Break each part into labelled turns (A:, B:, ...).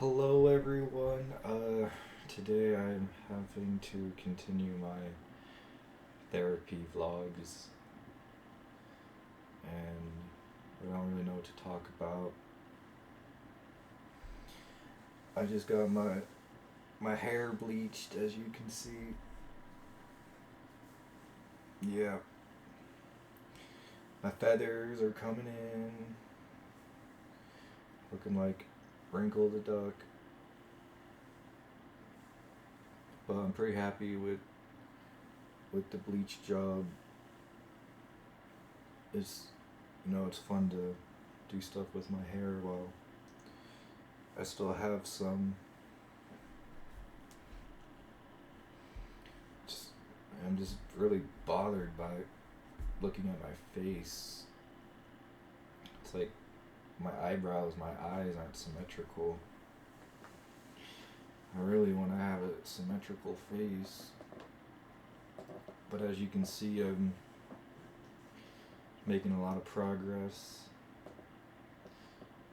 A: Hello everyone. Today I'm having to continue my therapy vlogs and I don't really know what to talk about. I just got my hair bleached, as you can see. Yeah. My feathers are coming in, looking like Wrinkle the Duck. But I'm pretty happy with the bleach job. It's fun to do stuff with my hair while I still have some. Just, I'm just really bothered by looking at my face. It's like my eyebrows, my eyes aren't symmetrical. I really want to have a symmetrical face. But as you can see, I'm making a lot of progress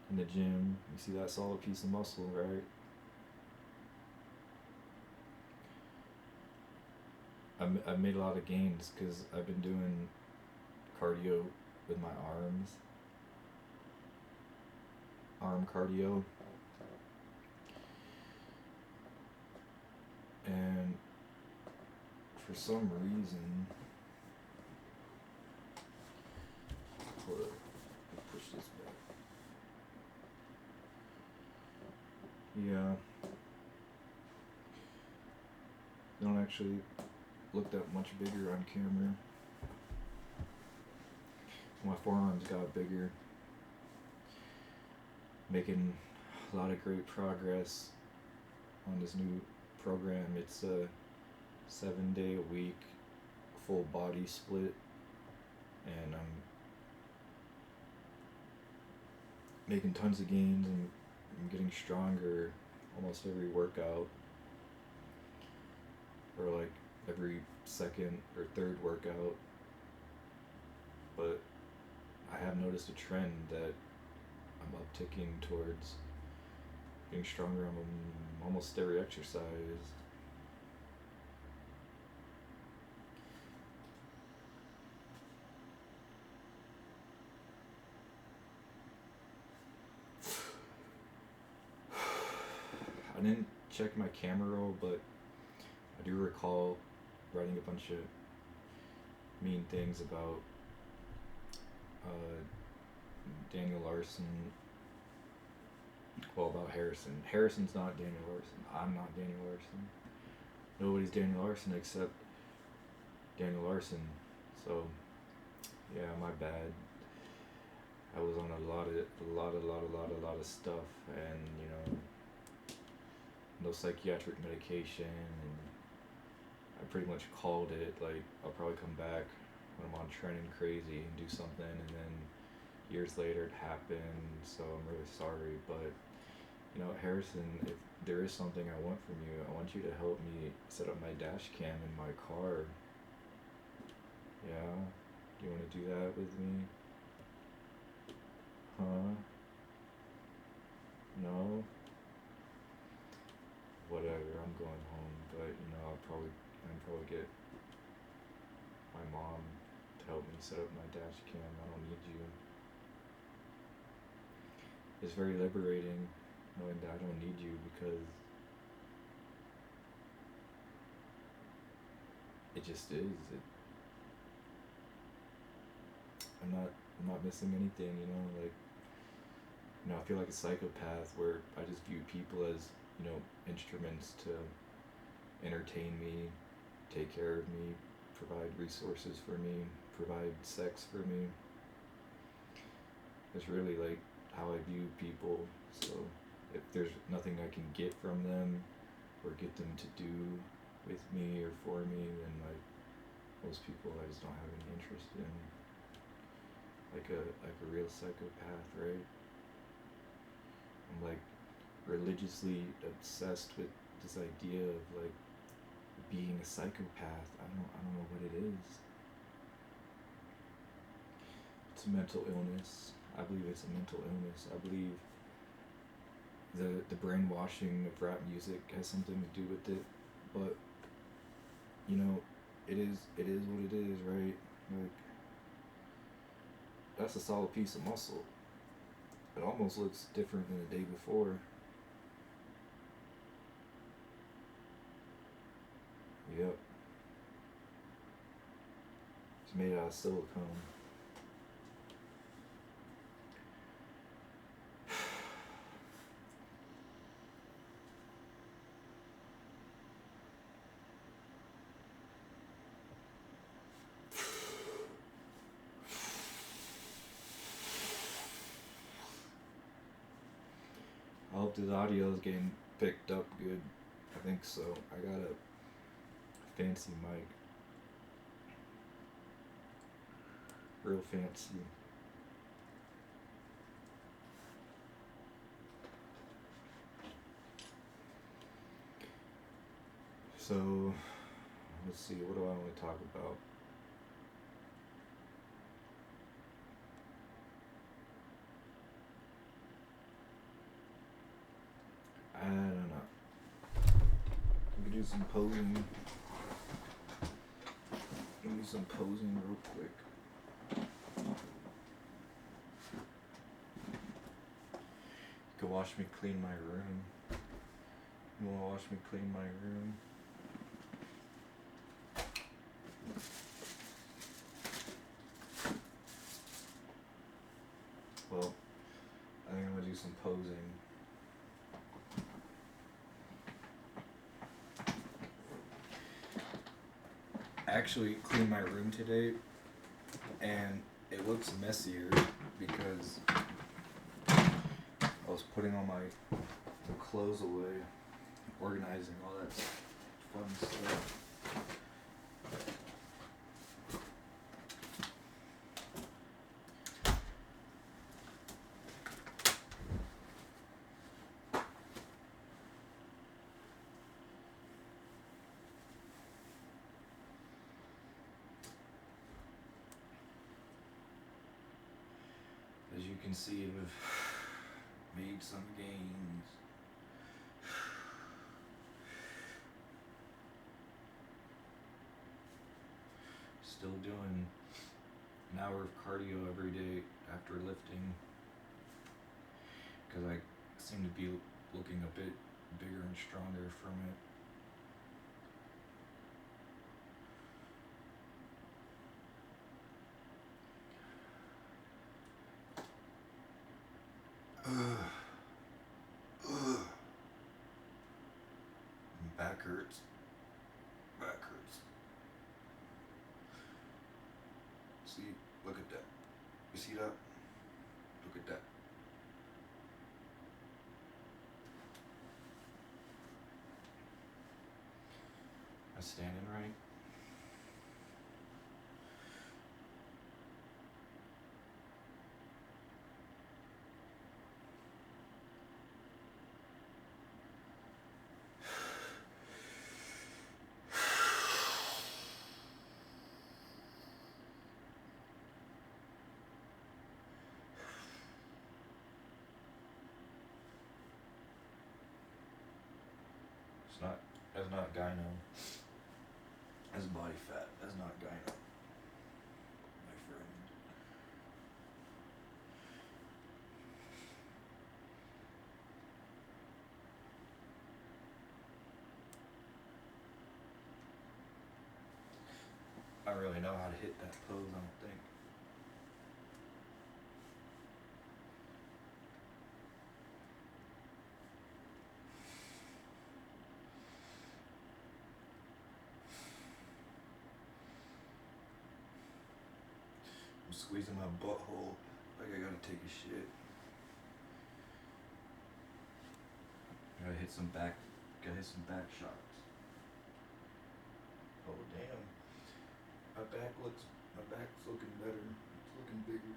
A: in the gym. You see that solid piece of muscle, right? I've made a lot of gains because I've been doing cardio with my arm cardio. And for some reason, hold up, push this back. Yeah, they don't actually look that much bigger on camera. My forearms got bigger, making a lot of great progress on this new program. It's a 7-day a week full body split, and I'm making tons of gains and I'm getting stronger almost every workout, or like every second or third workout. But I have noticed a trend that I'm upticking towards getting stronger on almost every exercise. I didn't check my camera roll, but I do recall writing a bunch of mean things about uh, Daniel Larson. Well, about Harrison. Harrison's not Daniel Larson. I'm not Daniel Larson. Nobody's Daniel Larson except Daniel Larson. So, yeah, my bad. I was on a lot of stuff, and no psychiatric medication, and I pretty much called it. Like, I'll probably come back when I'm on training crazy and do something, and then years later it happened. So I'm really sorry, but Harrison, if there is something I want from you, I want you to help me set up my dash cam in my car. Yeah? Do you want to do that with me? Huh? No? Whatever, I'm going home, but I'll probably get my mom to help me set up my dash cam. I don't need you. It's very liberating knowing that I don't need you, because it just is. I'm not missing anything, like I feel like a psychopath where I just view people as, instruments to entertain me, take care of me, provide resources for me, provide sex for me. It's really like how I view people. So if there's nothing I can get from them or get them to do with me or for me, then like most people I just don't have any interest in. Like a real psychopath, right? I'm like religiously obsessed with this idea of like being a psychopath. I don't know what it is. It's a mental illness. I believe it's a mental illness. I believe the brainwashing of rap music has something to do with it, but you know, it is what it is, right? Like that's a solid piece of muscle. It almost looks different than the day before. Yep, it's made out of silicone. I hope this audio is getting picked up good. I think so. I got a fancy mic, real fancy. So let's see. What do I want to talk about? I don't know. We could do some posing. Do some posing real quick. You could watch me clean my room. You wanna watch me clean my room? Well, I think I'm gonna do some posing. I actually cleaned my room today, and it looks messier because I was putting all my clothes away, organizing all that fun stuff. As you can see, we've made some gains. Still doing an hour of cardio every day after lifting because I seem to be looking a bit bigger and stronger from it. Back hurts. Back hurts. See, look at that. You see that? Look at that. I'm standing right. It's not, that's not gyno. That's body fat. That's not gyno, my friend. I don't really know how to hit that pose, I don't think. I'm squeezing my butthole like I gotta take a shit. Gotta hit some back shots. Oh damn. My back's looking better. It's looking bigger.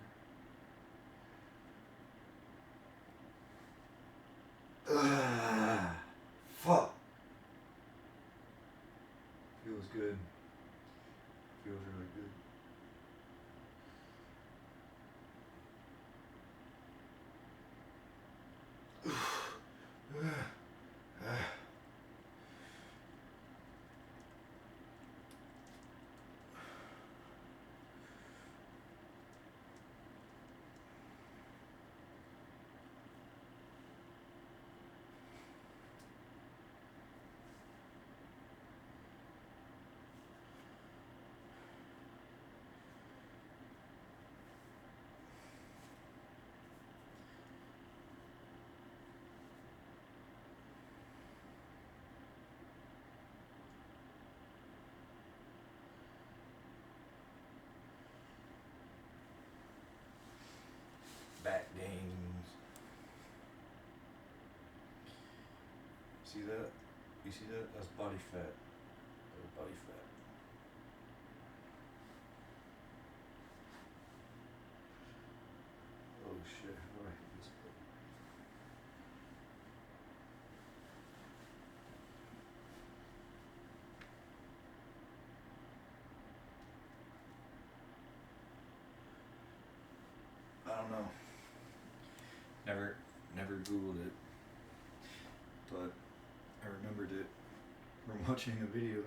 A: Fuck. Feels good. Feels really good.
B: See that? You see that? That's body fat. That's body fat. Oh shit, how do I hit this button? I don't know. Never Googled it. But I remembered it from watching a video.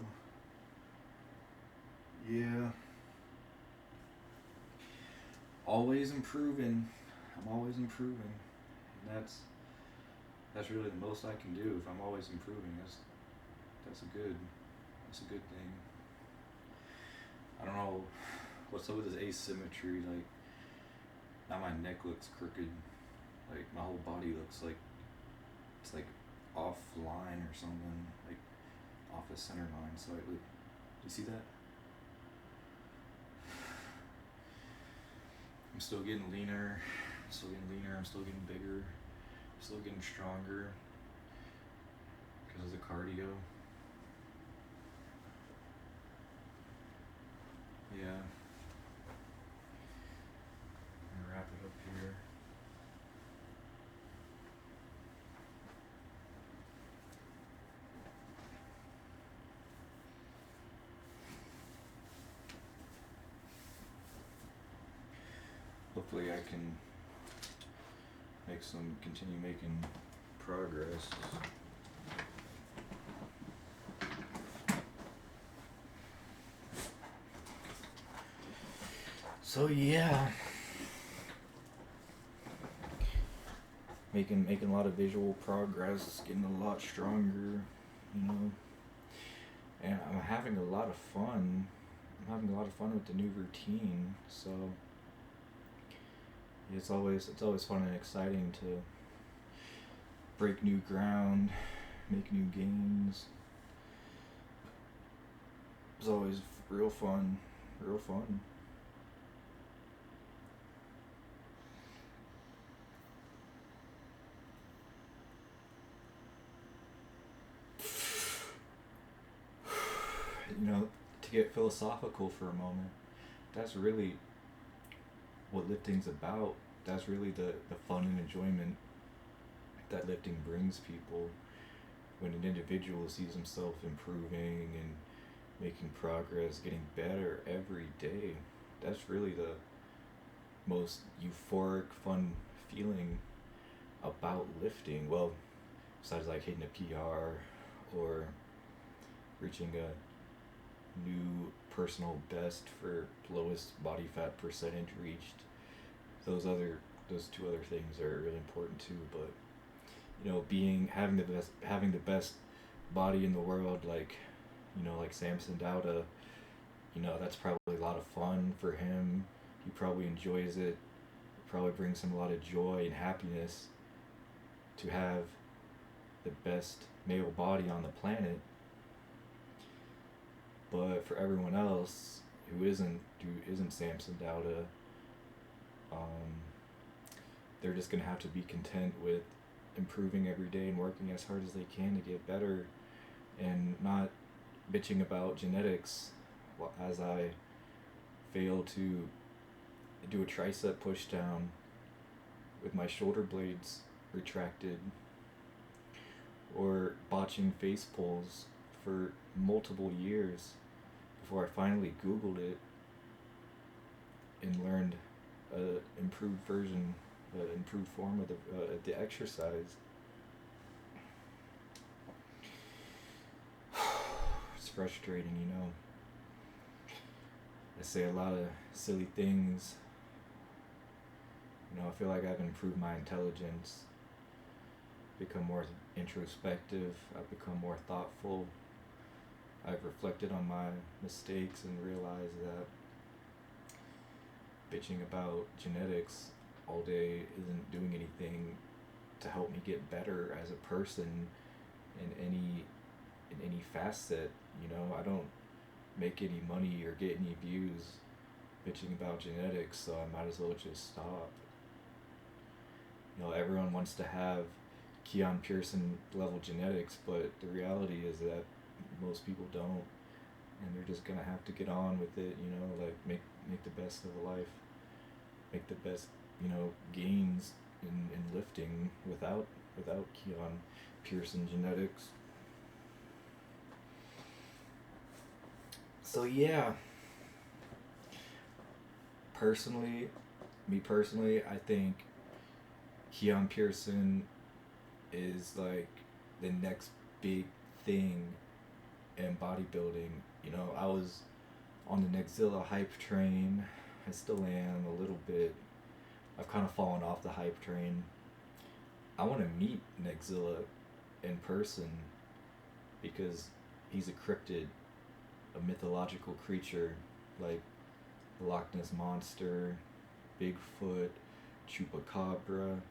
B: Yeah. Always improving. I'm always improving. And that's really the most I can do if I'm always improving. That's a good thing. I don't know what's up with this asymmetry, like now my neck looks crooked. Like my whole body looks like it's like offline or something, like off the center line slightly. Do you see that? I'm still getting leaner. I'm still getting bigger. I'm still getting stronger because of the cardio. Yeah. I'm gonna wrap it up here. Hopefully I can continue making progress. So yeah, making a lot of visual progress, getting a lot stronger, you know, and I'm having a lot of fun. I'm having a lot of fun with the new routine, so it's always fun and exciting to break new ground, make new gains. It's always real fun. You know, to get philosophical for a moment, that's really what lifting's about. That's really the fun and enjoyment that lifting brings people. When an individual sees himself improving and making progress, getting better every day, that's really the most euphoric, fun feeling about lifting. Well, besides like hitting a PR or reaching a new personal best for lowest body fat percentage reached, those two other things are really important too. But you know, having the best body in the world, like like Samson Dauda, that's probably a lot of fun for him. He probably enjoys it. It probably brings him a lot of joy and happiness to have the best male body on the planet. But for everyone else who isn't Samson Dauda, um, they're just gonna have to be content with improving every day and working as hard as they can to get better, and not bitching about genetics as I fail to do a tricep push down with my shoulder blades retracted, or botching face pulls for multiple years before I finally Googled it and learned an improved version, improved form of the exercise. It's frustrating, you know. I say a lot of silly things. I feel like I've improved my intelligence, become more introspective, I've become more thoughtful. I've reflected on my mistakes and realized that bitching about genetics all day isn't doing anything to help me get better as a person in any facet. I don't make any money or get any views bitching about genetics, so I might as well just stop. Everyone wants to have Keone Pearson level genetics, but the reality is that most people don't, and they're just gonna have to get on with it. You know, like make the best of life, make the best, you know, gains in lifting without Keone Pearson Genetics. So yeah, personally, me personally, I think Keone Pearson is like the next big thing in bodybuilding. You know, I was on the Nexzilla hype train. I still am a little bit. I've kind of fallen off the hype train. I want to meet Nexzilla in person because he's a cryptid, a mythological creature like the Loch Ness Monster, Bigfoot, Chupacabra.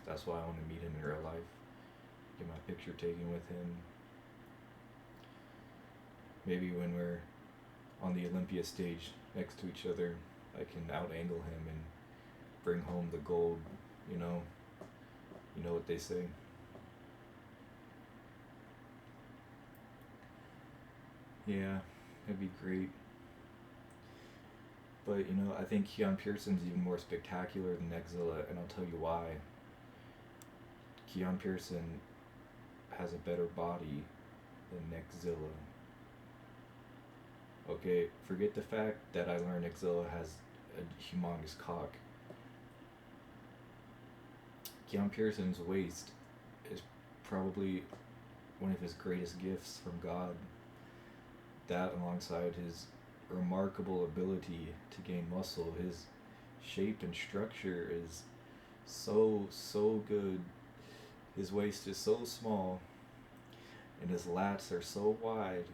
B: That's why I want to meet him in real life, get my picture taken with him. Maybe when we're on the Olympia stage next to each other, I can out-angle him and bring home the gold, you know? You know what they say. Yeah, that'd be great. But, you know, I think Keone Pearson's even more spectacular than Nexzilla, and I'll tell you why. Keone Pearson has a better body than Nexzilla. Okay, forget the fact that I learned Nexzilla has a humongous cock. Keone Pearson's waist is probably one of his greatest gifts from God. That, alongside his remarkable ability to gain muscle, his shape and structure is so good. His waist is so small, and his lats are so wide.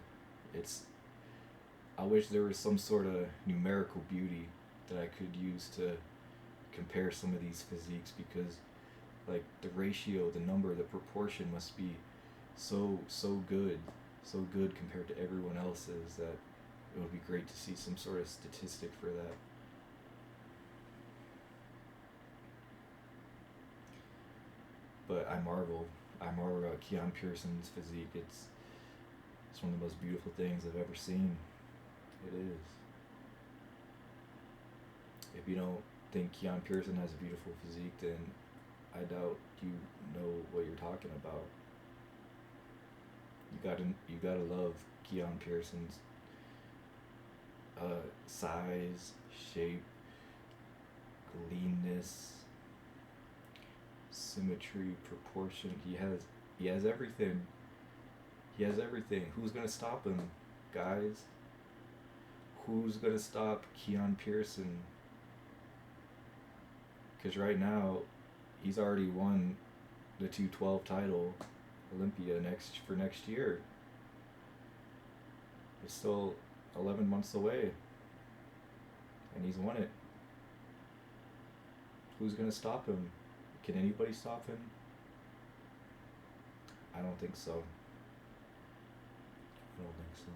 B: It's I wish there was some sort of numerical beauty that I could use to compare some of these physiques, because like the ratio, the number, the proportion must be so good, so good compared to everyone else's, that it would be great to see some sort of statistic for that. But I marvel at Keone Pearson's physique. It's one of the most beautiful things I've ever seen. It is. If you don't think Keone Pearson has a beautiful physique, then I doubt you know what you're talking about. You gotta love Keone Pearson's size, shape, leanness, symmetry, proportion. He has everything. He has everything. Who's gonna stop him, guys? Who's gonna stop Keone Pearson? Because right now, he's already won the 212 title, Olympia, for next year. It's still 11 months away, and he's won it. Who's gonna stop him? Can anybody stop him? I don't think so. I don't think so.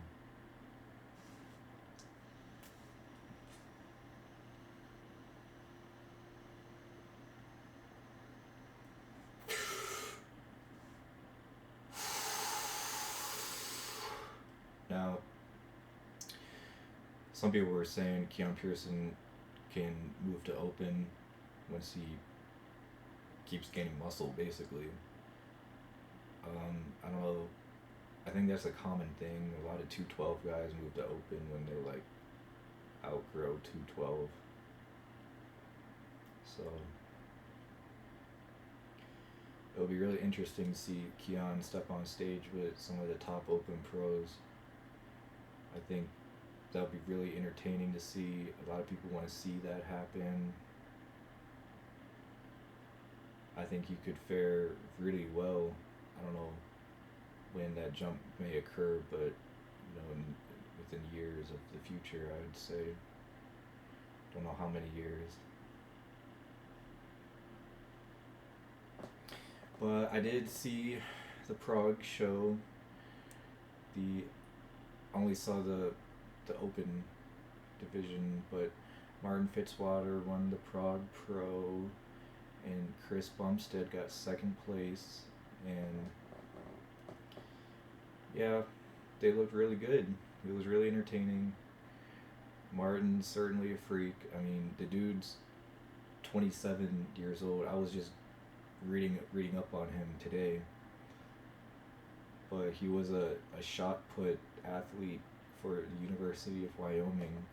B: Now, some people were saying Keone Pearson can move to open once he keeps gaining muscle, basically. I don't know. I think that's a common thing. A lot of 212 guys move to open when they're like outgrow 212. So it'll be really interesting to see Keone step on stage with some of the top open pros. I think that'll be really entertaining to see. A lot of people want to see that happen. I think he could fare really well. I don't know when that jump may occur, but within years of the future, I would say. Don't know how many years. But I did see the Prague show. Only saw the open division, but Martin Fitzwater won the Prague Pro, and Chris Bumstead got second place. And yeah, they looked really good. It was really entertaining. Martin's certainly a freak. I mean, the dude's 27 years old. I was just reading up on him today. But he was a shot put athlete for the University of Wyoming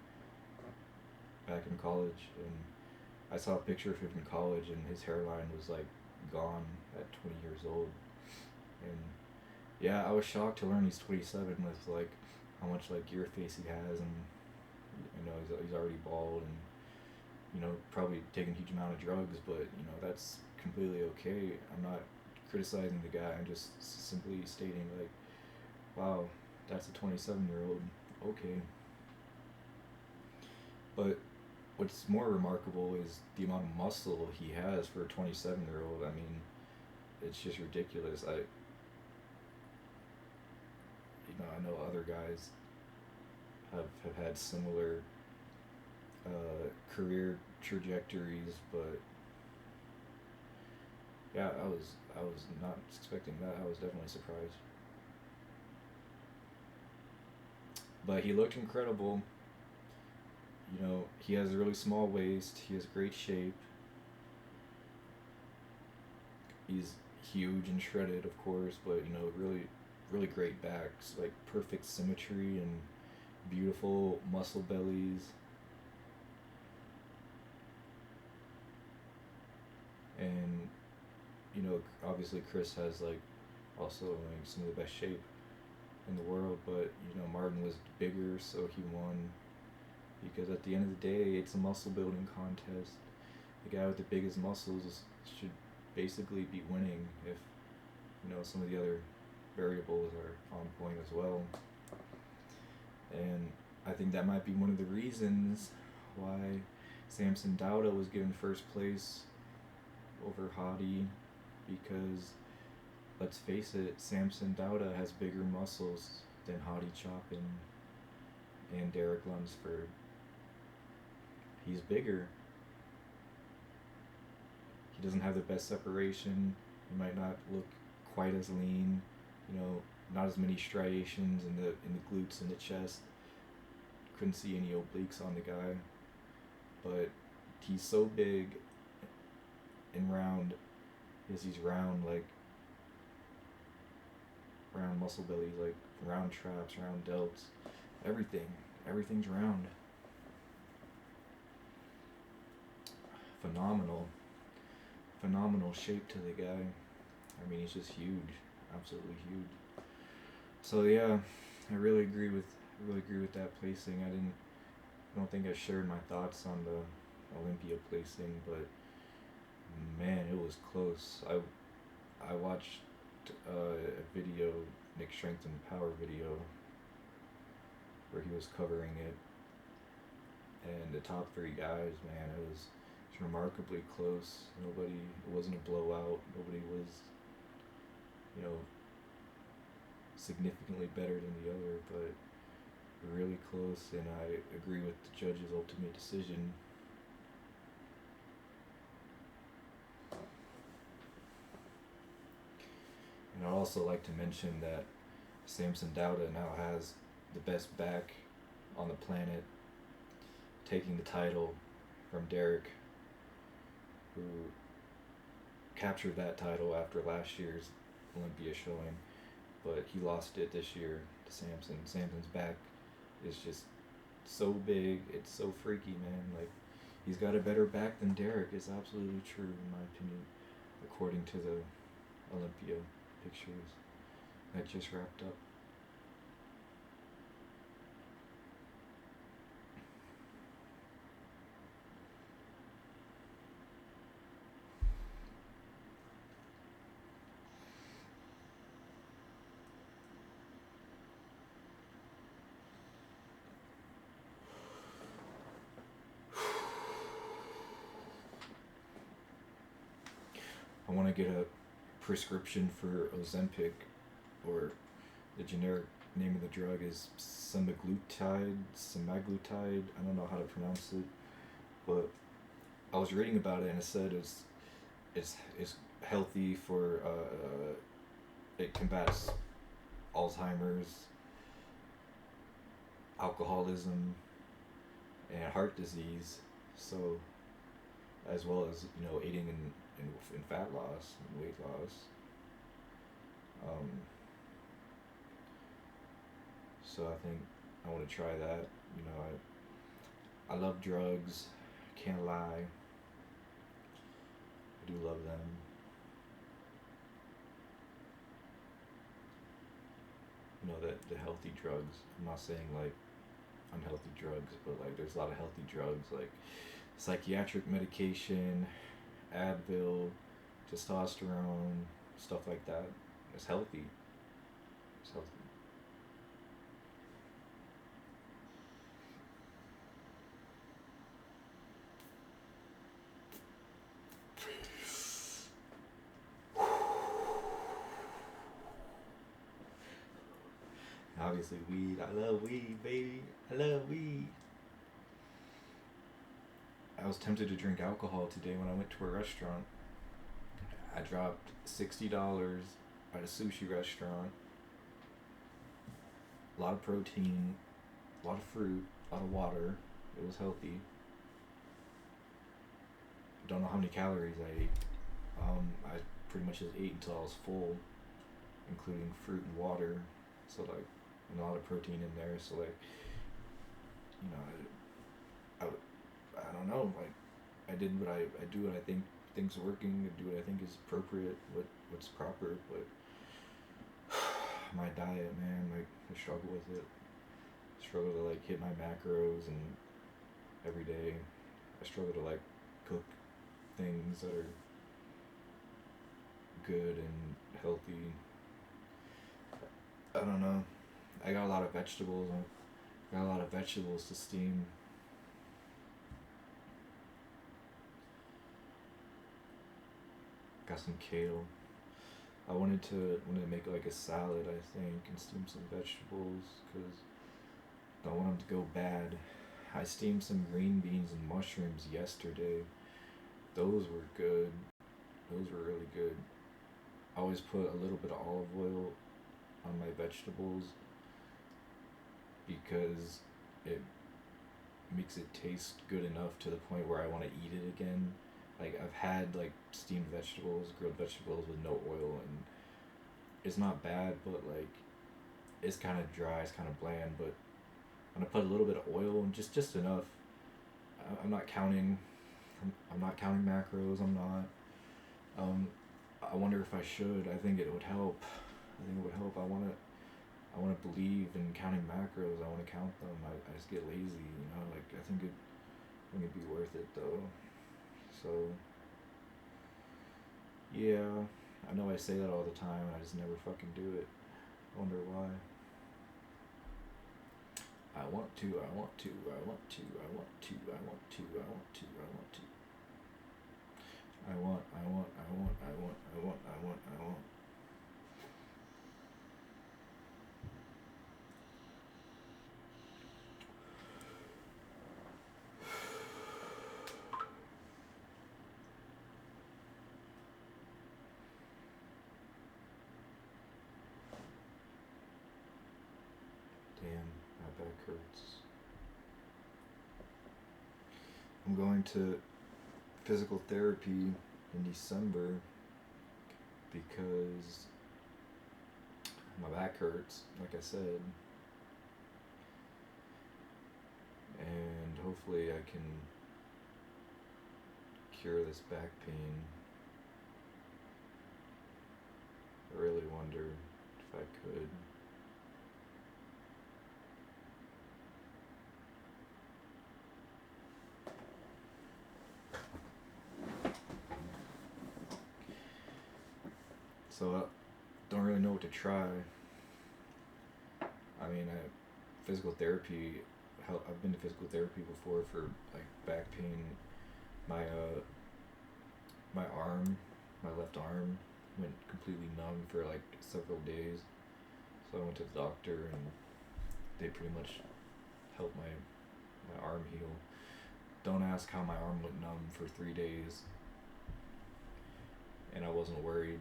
B: back in college, and I saw a picture of him in college, and his hairline was like gone at 20 years old. And yeah, I was shocked to learn he's 27 with like how much like gear face he has, and he's already bald, and probably taking a huge amount of drugs, but that's completely okay. I'm not criticizing the guy. I'm just simply stating like, wow, that's a 27-year-old. Okay. But what's more remarkable is the amount of muscle he has for a 27-year-old. I mean, it's just ridiculous. I know other guys have had similar career trajectories, but yeah, I was not expecting that. I was definitely surprised. But he looked incredible. He has a really small waist. He has great shape. He's huge and shredded, of course, but really, really great backs, like perfect symmetry and beautiful muscle bellies. And obviously Chris has like also like some of the best shape in the world, but Martin was bigger, so he won. Because at the end of the day, it's a muscle building contest. The guy with the biggest muscles should basically be winning if some of the other variables are on point as well. And I think that might be one of the reasons why Samson Dauda was given first place over Hadi, because let's face it, Samson Dauda has bigger muscles than Hadi Chopin and Derek Lunsford. He's bigger. He doesn't have the best separation. He might not look quite as lean. Not as many striations in the glutes and the chest. Couldn't see any obliques on the guy, but he's so big and round. He's round, like round muscle bellies, like round traps, round delts, everything's round. Phenomenal shape to the guy. I mean, he's just huge, absolutely huge. So yeah, I really agree with that placing. I don't think I shared my thoughts on the Olympia placing, but man, it was close. I watched a video, Nick Strength and Power video, where he was covering it, and the top three guys, man, it was remarkably close. It wasn't a blowout. Nobody was, significantly better than the other, but really close, and I agree with the judge's ultimate decision. And I'd also like to mention that Samson Dauda now has the best back on the planet, taking the title from Derek, who captured that title after last year's Olympia showing, but he lost it this year to Samson. Samson's back is just so big, it's so freaky, man. Like, he's got a better back than Derek. It's absolutely true, in my opinion, according to the Olympia pictures that just wrapped up. I want to get a prescription for Ozempic, or the generic name of the drug is semaglutide. I don't know how to pronounce it. but I was reading about it and it said it's healthy for it combats Alzheimer's, alcoholism, and heart disease. So as well as aiding in fat loss and weight loss. Um, so I think I want to try that. I love drugs. Can't lie. I do love them. That the healthy drugs. I'm not saying like unhealthy drugs, but like there's a lot of healthy drugs like psychiatric medication, Advil, testosterone, stuff like that. It's healthy. It's healthy. Obviously, weed. I love weed, baby. I love weed. I was tempted to drink alcohol today when I went to a restaurant. I dropped $60 at a sushi restaurant. A lot of protein, a lot of fruit, a lot of water. It was healthy. Don't know how many calories I ate. I pretty much just ate until I was full, including fruit and water. So like, and a lot of protein in there. So like, you know, I don't know. Like, I did what I do what I think's working. I do what I think is appropriate. What's proper. But my diet, man, like I struggle with it. I struggle to like hit my macros and every day. I struggle to like cook things that are good and healthy. I don't know. I got a lot of vegetables. I got a lot of vegetables to steam. Got some kale. I wanted to make like a salad, I think, and steam some vegetables because I don't want them to go bad. I steamed some green beans and mushrooms yesterday. Those were good. Those were really good. I always put a little bit of olive oil on my vegetables because it makes it taste good enough to the point where I want to eat it again. Like I've had like steamed vegetables, grilled vegetables with no oil, and it's not bad, but like it's kind of dry, it's kind of bland. But when I put a little bit of oil and just enough, I'm not counting. I'm not counting macros. I'm not. I wonder if I should. I think it would help. I think it would help. I want to believe in counting macros. I want to count them. I just get lazy, Like I think it'd be worth it though. So yeah, I know I say that all the time. I just never fucking do it. I wonder why. I want to. I want to. I want to. I want to. I want to. I want to. I want to. I want. I want. I want. I want. I want. I want. I want. Damn, my back hurts. I'm going to physical therapy in December because my back hurts, like I said, and hopefully I can cure this back pain. I really wonder if I could. So I don't really know what to try. I mean, physical therapy. I've been to physical therapy before for like back pain. My my arm, my left arm, went completely numb for like several days. So I went to the doctor and they pretty much helped my arm heal. don't ask how my arm went numb for 3 days, and I wasn't worried.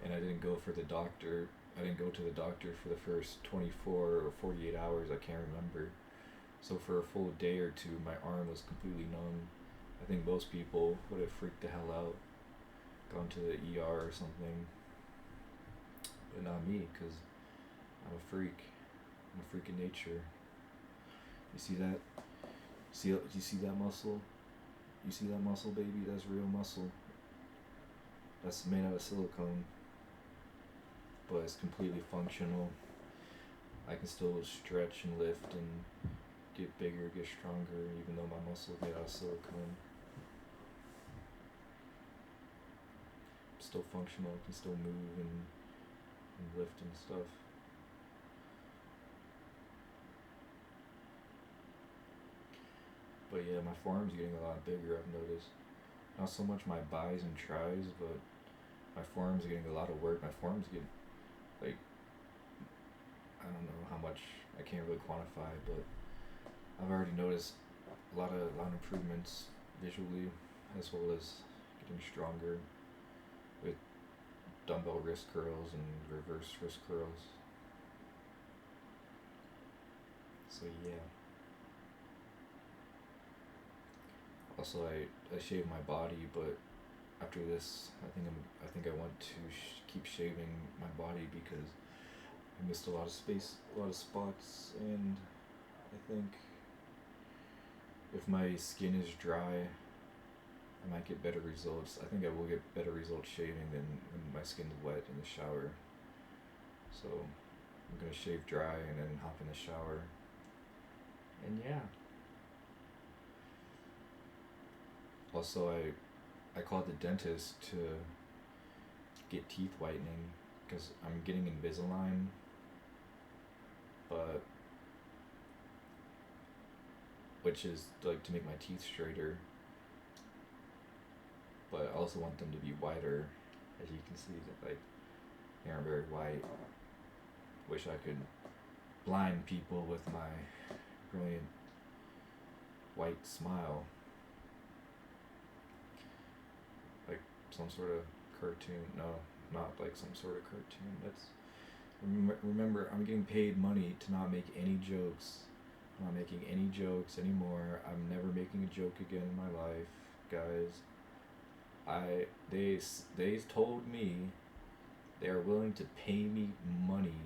B: And I didn't go for the doctor. I didn't go to the doctor for the first 24 or 48 hours. I can't remember. So for a full day or two, my arm was completely numb. I think most people would have freaked the hell out, gone to the ER or something. But not me, because I'm a freak. I'm a freak of nature. You see that? You see that muscle? You see that muscle, baby? That's real muscle. That's made out of silicone, but it's completely functional. I can still stretch and lift and get bigger, get stronger, even though my muscles made out of silicone. I'm still functional. I can still move and lift and stuff. But yeah, my forearm's getting a lot bigger, I've noticed. Not so much my bis and tris, but my forearm's getting a lot of work. My forearm's getting, like, I don't know how much, I can't really quantify, but I've already noticed a lot of improvements visually, as well as getting stronger with dumbbell wrist curls and reverse wrist curls. So yeah. Also, I shaved my body, but after this, I think I want to keep shaving my body because I missed a lot of space, a lot of spots, and I think if my skin is dry, I might get better results. I think I will get better results shaving than when my skin's wet in the shower. So I'm gonna shave dry and then hop in the shower. And yeah. Also, I called the dentist to get teeth whitening because I'm getting Invisalign, but which is like to make my teeth straighter, but I also want them to be whiter. As you can see, like they aren't very white. Wish I could blind people with my brilliant white smile. Like some sort of cartoon. No, not like some sort of cartoon. That's remember, I'm getting paid money to not make any jokes. I'm not making any jokes anymore. I'm never making a joke again in my life, guys. They told me they are willing to pay me money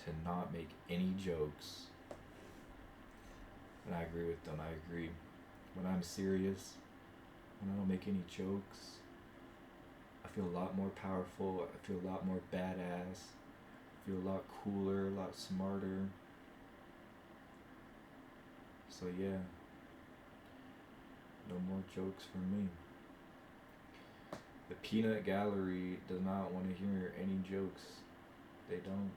B: to not make any jokes. And I agree with them. I agree. When I'm serious, when I don't make any jokes, I feel a lot more powerful. I feel a lot more badass. I feel a lot cooler, a lot smarter. So yeah, no more jokes from me. The peanut gallery does not want to hear any jokes. They don't.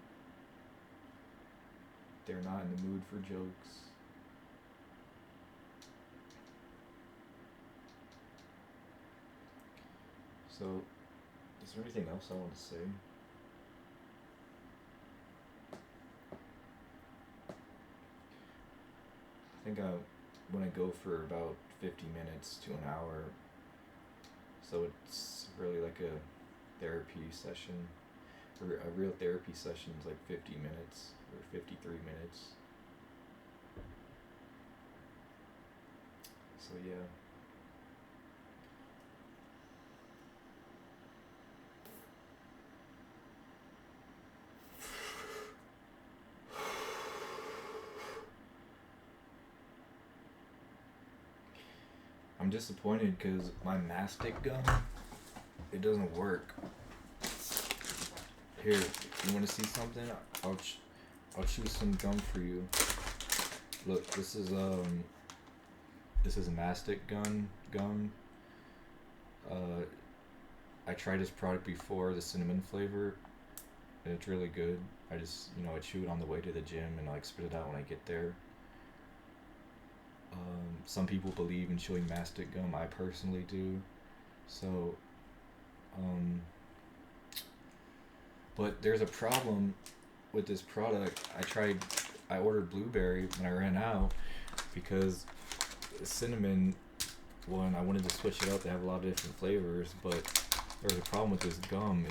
B: They're not in the mood for jokes. So, is there anything else I want to say? I think I want to go for about 50 minutes to an hour. So it's really like a therapy session. A real therapy session is like 50 minutes or 53 minutes. So yeah. I'm disappointed because my mastic gun, it doesn't work. Here, you want to see something? I'll chew some gum for you. Look, this is mastic gun gum. I tried this product before, the cinnamon flavor, and it's really good. I just, I chew it on the way to the gym and like spit it out when I get there. Some people believe in chewing mastic gum. I personally do. So, but there's a problem with this product. I ordered blueberry and I ran out because cinnamon one, I wanted to switch it up. They have a lot of different flavors, but there's a problem with this gum.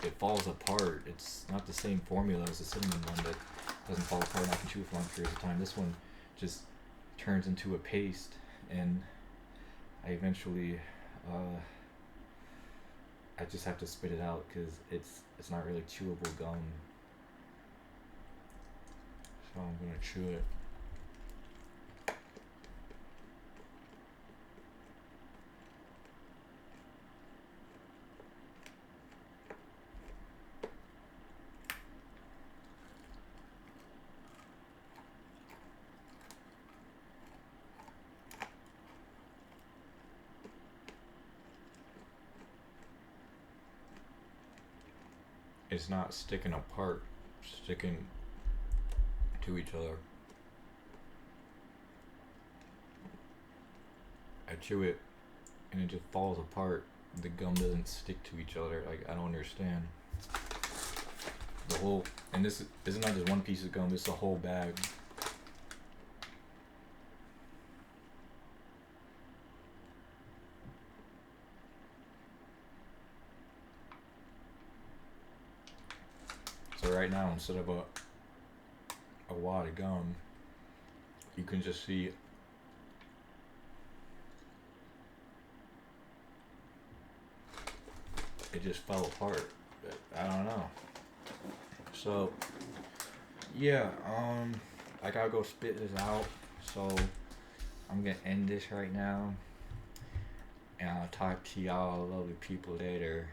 B: It falls apart. It's not the same formula as the cinnamon one that doesn't fall apart and I can chew it for long periods of time. This one just turns into a paste, and I eventually, I just have to spit it out because it's not really chewable gum. So I'm gonna chew it. It's not sticking apart, sticking to each other. I chew it and it just falls apart. The gum doesn't stick to each other. Like, I don't understand. The whole, and this is not just one piece of gum, it's a whole bag. So right now, instead of a wad of gum, you can just see it just fell apart. But I don't know. So yeah, I gotta go spit this out. So I'm gonna end this right now, and I'll talk to y'all lovely people later.